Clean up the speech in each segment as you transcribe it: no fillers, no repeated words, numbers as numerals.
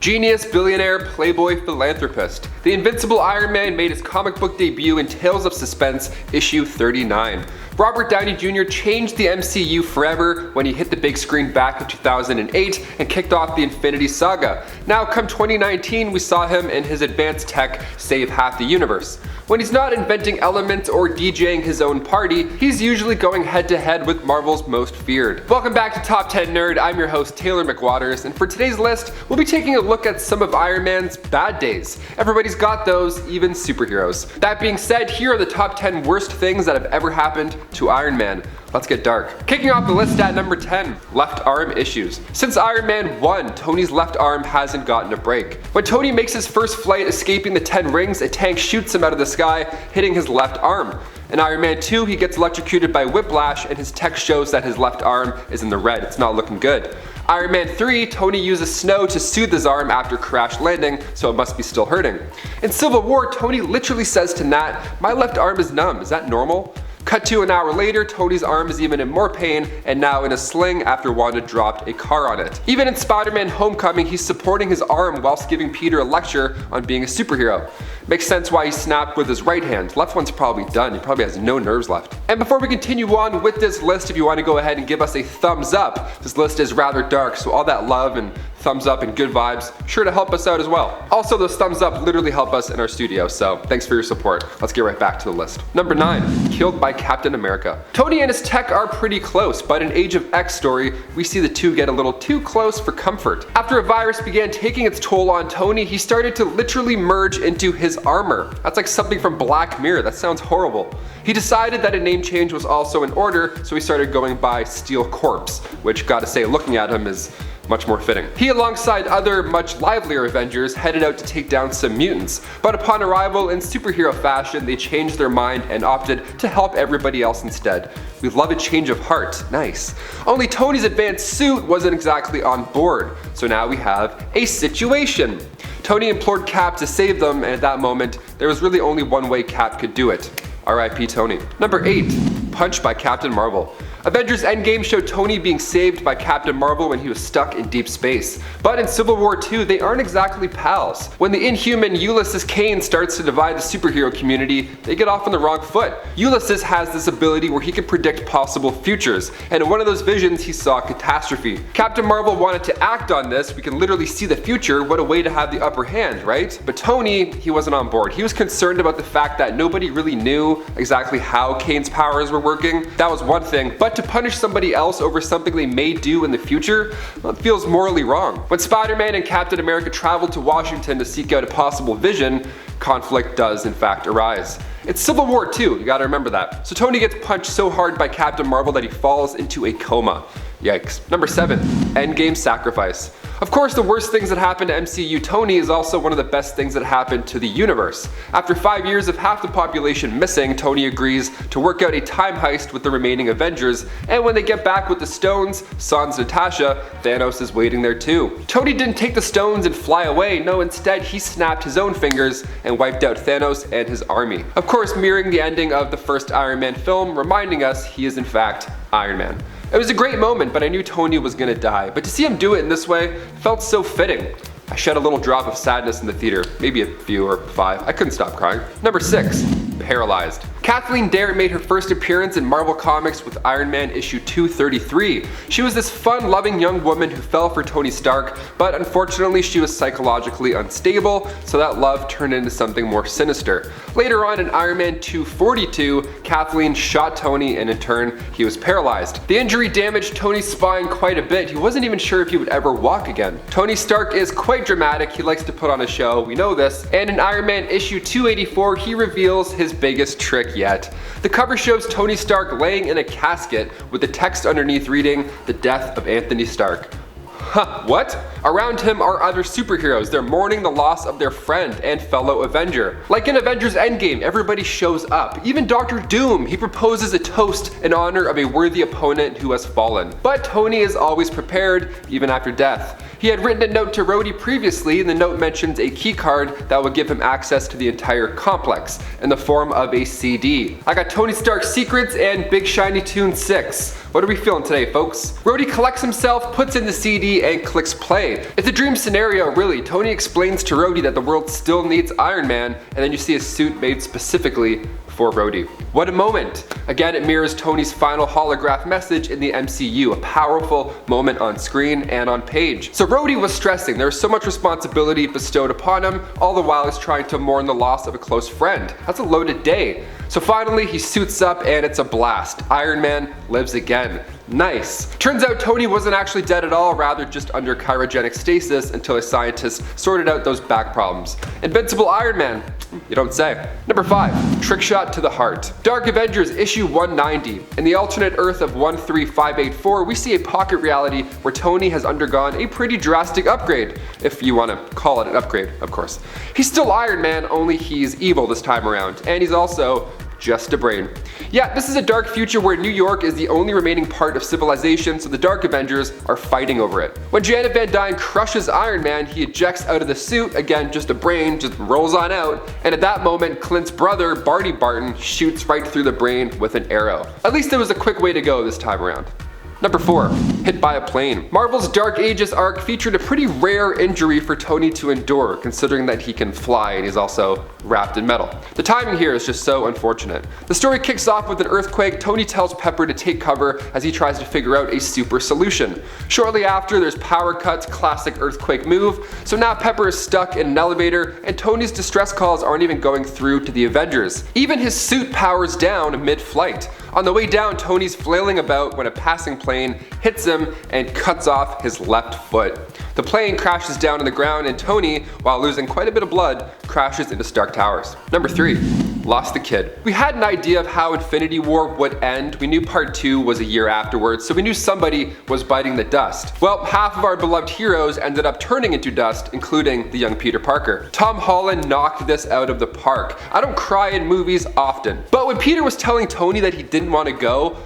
Genius, billionaire, playboy, philanthropist. The invincible Iron Man made his comic book debut in Tales of Suspense, issue 39. Robert Downey Jr. changed the MCU forever when he hit the big screen back in 2008 and kicked off the Infinity Saga. Now, come 2019, we saw him and his advanced tech save half the universe. When he's not inventing elements or DJing his own party, he's usually going head to head with Marvel's most feared. Welcome back to Top 10 Nerd, I'm your host Taylor McWaters, and for today's list, we'll be taking a look at some of Iron Man's bad days. Everybody's got those, even superheroes. That being said, here are the top 10 worst things that have ever happened to Iron Man. Let's get dark. Kicking off the list at number 10, left arm issues. Since Iron Man 1, Tony's left arm hasn't gotten a break. When Tony makes his first flight escaping the 10 rings, a tank shoots him out of the sky, hitting his left arm. In Iron Man 2, he gets electrocuted by whiplash and his tech shows that his left arm is in the red. It's not looking good. Iron Man 3, Tony uses snow to soothe his arm after crash landing, so it must be still hurting. In Civil War, Tony literally says to Nat, "My left arm is numb, is that normal?" Cut to an hour later, Tony's arm is even in more pain and now in a sling after Wanda dropped a car on it. Even in Spider-Man Homecoming, he's supporting his arm whilst giving Peter a lecture on being a superhero. Makes sense why he snapped with his right hand. Left one's probably done, he probably has no nerves left. And before we continue on with this list, if you want to go ahead and give us a thumbs up, this list is rather dark, so all that love and thumbs up and good vibes, sure to help us out as well. Also, those thumbs up literally help us in our studio, so thanks for your support. Let's get right back to the list. Number 9, killed by Captain America. Tony and his tech are pretty close, but in Age of X story, we see the two get a little too close for comfort. After a virus began taking its toll on Tony, he started to literally merge into his armor. That's like something from Black Mirror, that sounds horrible. He decided that a name change was also in order, so he started going by Steel Corpse, which, gotta say, looking at him is much more fitting. He, alongside other much livelier Avengers, headed out to take down some mutants, but upon arrival in superhero fashion, they changed their mind and opted to help everybody else instead. We love a change of heart, nice. Only Tony's advanced suit wasn't exactly on board, so now we have a situation. Tony implored Cap to save them, and at that moment, there was really only one way Cap could do it. R.I.P. Tony. Number 8, punched by Captain Marvel. Avengers Endgame showed Tony being saved by Captain Marvel when he was stuck in deep space. But in Civil War 2, they aren't exactly pals. When the inhuman Ulysses Kane starts to divide the superhero community, they get off on the wrong foot. Ulysses has this ability where he can predict possible futures, and in one of those visions, he saw catastrophe. Captain Marvel wanted to act on this. We can literally see the future. What a way to have the upper hand, right? But Tony, he wasn't on board. He was concerned about the fact that nobody really knew exactly how Kane's powers were working. That was one thing, but to punish somebody else over something they may do in the future, well, it feels morally wrong. When Spider-Man and Captain America traveled to Washington to seek out a possible vision, conflict does in fact arise. It's Civil War 2, you gotta remember that. So Tony gets punched so hard by Captain Marvel that he falls into a coma. Yikes. Number 7, Endgame Sacrifice. Of course, the worst things that happened to MCU Tony is also one of the best things that happened to the universe. After 5 years of half the population missing, Tony agrees to work out a time heist with the remaining Avengers, and when they get back with the stones, sans Natasha, Thanos is waiting there too. Tony didn't take the stones and fly away, no, instead he snapped his own fingers and wiped out Thanos and his army. Of course, mirroring the ending of the first Iron Man film, reminding us he is in fact Iron Man. It was a great moment, but I knew Tony was gonna die. But to see him do it in this way felt so fitting. I shed a little drop of sadness in the theater, maybe a few or 5. I couldn't stop crying. Number 6, Paralyzed. Kathleen Dare made her first appearance in Marvel Comics with Iron Man issue 233. She was this fun-loving young woman who fell for Tony Stark, but unfortunately she was psychologically unstable, so that love turned into something more sinister. Later on in Iron Man 242, Kathleen shot Tony and in turn, he was paralyzed. The injury damaged Tony's spine quite a bit. He wasn't even sure if he would ever walk again. Tony Stark is quite dramatic, he likes to put on a show, we know this, and in Iron Man issue 284, he reveals his biggest trick yet. The cover shows Tony Stark laying in a casket with the text underneath reading, "The death of Anthony Stark." Huh, what? Around him are other superheroes. They're mourning the loss of their friend and fellow Avenger. Like in Avengers Endgame, everybody shows up. Even Dr. Doom, he proposes a toast in honor of a worthy opponent who has fallen. But Tony is always prepared, even after death. He had written a note to Rhodey previously, and the note mentions a key card that would give him access to the entire complex, in the form of a CD. I got Tony Stark's Secrets and Big Shiny Tune 6. What are we feeling today, folks? Rhodey collects himself, puts in the CD, and clicks play. It's a dream scenario, really. Tony explains to Rhodey that the world still needs Iron Man, and then you see a suit made specifically for Rhodey. What a moment! Again, it mirrors Tony's final holograph message in the MCU, a powerful moment on screen and on page. So Rhodey was stressing. There was so much responsibility bestowed upon him, all the while he's trying to mourn the loss of a close friend. That's a loaded day. So finally he suits up and it's a blast. Iron Man lives again. Nice. Turns out Tony wasn't actually dead at all, rather just under cryogenic stasis until a scientist sorted out those back problems. Invincible Iron Man, you don't say. Number 5, trick shot to the heart. Dark Avengers issue 190. In the alternate Earth of 13584, we see a pocket reality where Tony has undergone a pretty drastic upgrade, if you want to call it an upgrade, of course. He's still Iron Man, only he's evil this time around, and he's also just a brain. Yeah, this is a dark future where New York is the only remaining part of civilization, so the Dark Avengers are fighting over it. When Janet Van Dyne crushes Iron Man, he ejects out of the suit, again just a brain, just rolls on out, and at that moment Clint's brother, Barty Barton, shoots right through the brain with an arrow. At least it was a quick way to go this time around. Number 4, hit by a plane. Marvel's Dark Ages arc featured a pretty rare injury for Tony to endure, considering that he can fly and he's also wrapped in metal. The timing here is just so unfortunate. The story kicks off with an earthquake. Tony tells Pepper to take cover as he tries to figure out a super solution. Shortly after, there's power cuts, classic earthquake move, so now Pepper is stuck in an elevator and Tony's distress calls aren't even going through to the Avengers. Even his suit powers down mid-flight. On the way down, Tony's flailing about when a passing plane hits him and cuts off his left foot. The plane crashes down on the ground and Tony, while losing quite a bit of blood, crashes into Stark Towers. Number 3, lost the kid. We had an idea of how Infinity War would end. We knew part 2 was a year afterwards, so we knew somebody was biting the dust. Well, half of our beloved heroes ended up turning into dust, including the young Peter Parker. Tom Holland knocked this out of the park. I don't cry in movies often, but when Peter was telling Tony that he didn't want to go,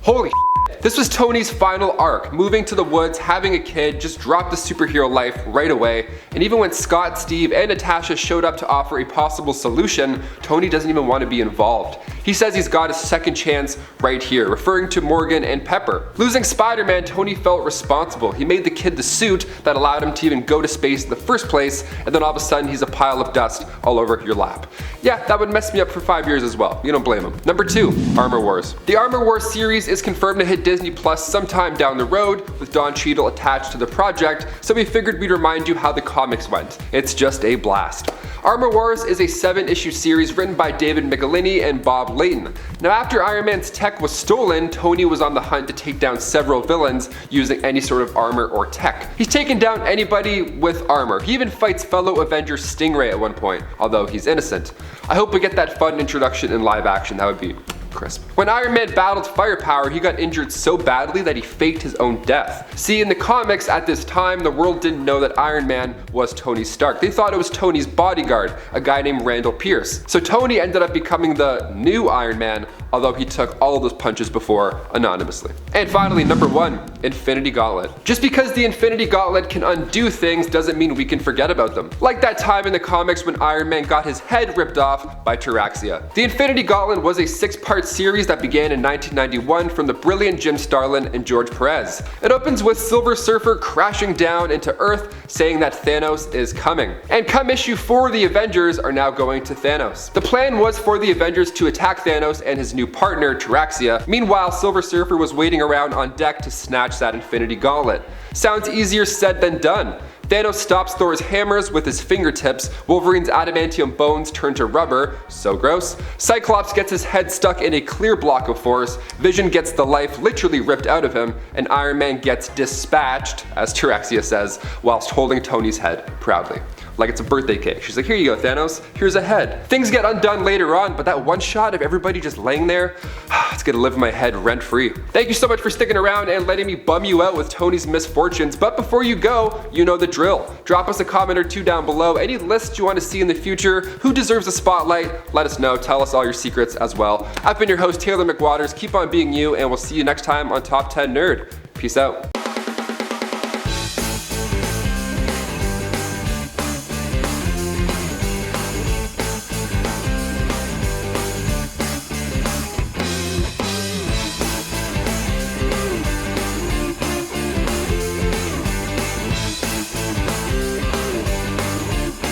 holy shit. This was Tony's final arc, moving to the woods, having a kid, just dropped the superhero life right away, and even when Scott, Steve, and Natasha showed up to offer a possible solution, Tony doesn't even want to be involved. He says he's got a second chance right here, referring to Morgan and Pepper. Losing Spider-Man, Tony felt responsible. He made the kid the suit that allowed him to even go to space in the first place, and then all of a sudden he's a pile of dust all over your lap. Yeah, that would mess me up for 5 years as well. You don't blame him. Number 2, Armor Wars. The Armor Wars series is confirmed to hit Disney Plus sometime down the road, with Don Cheadle attached to the project, so we figured we'd remind you how the comics went. It's just a blast. Armor Wars is a 7-issue series written by David Michelini and Bob Layton. Now after Iron Man's tech was stolen, Tony was on the hunt to take down several villains using any sort of armor or tech. He's taken down anybody with armor. He even fights fellow Avenger Stingray at one point, although he's innocent. I hope we get that fun introduction in live action. That would be crisp. When Iron Man battled Firepower, he got injured so badly that he faked his own death. See, in the comics at this time, the world didn't know that Iron Man was Tony Stark. They thought it was Tony's bodyguard, a guy named Randall Pierce. So Tony ended up becoming the new Iron Man, although he took all of those punches before anonymously. And finally, number 1, Infinity Gauntlet. Just because the Infinity Gauntlet can undo things doesn't mean we can forget about them. Like that time in the comics when Iron Man got his head ripped off by Taraxia. The Infinity Gauntlet was a 6-part series that began in 1991 from the brilliant Jim Starlin and George Perez. It opens with Silver Surfer crashing down into Earth, saying that Thanos is coming. And come issue 4, the Avengers are now going to Thanos. The plan was for the Avengers to attack Thanos and his new partner, Taraxia. Meanwhile, Silver Surfer was waiting around on deck to snatch that Infinity Gauntlet. Sounds easier said than done. Thanos stops Thor's hammers with his fingertips, Wolverine's adamantium bones turn to rubber, so gross. Cyclops gets his head stuck in a clear block of force, Vision gets the life literally ripped out of him, and Iron Man gets dispatched, as Taraxia says, whilst holding Tony's head proudly. Like it's a birthday cake. She's like, here you go, Thanos, here's a head. Things get undone later on, but that one shot of everybody just laying there, it's gonna live in my head rent free. Thank you so much for sticking around and letting me bum you out with Tony's misfortunes, but before you go, you know the drill. Drop us a comment or 2 down below. Any lists you want to see in the future, who deserves a spotlight, let us know, tell us all your secrets as well. I've been your host, Taylor McWaters. Keep on being you, and we'll see you next time on Top 10 Nerd. Peace out.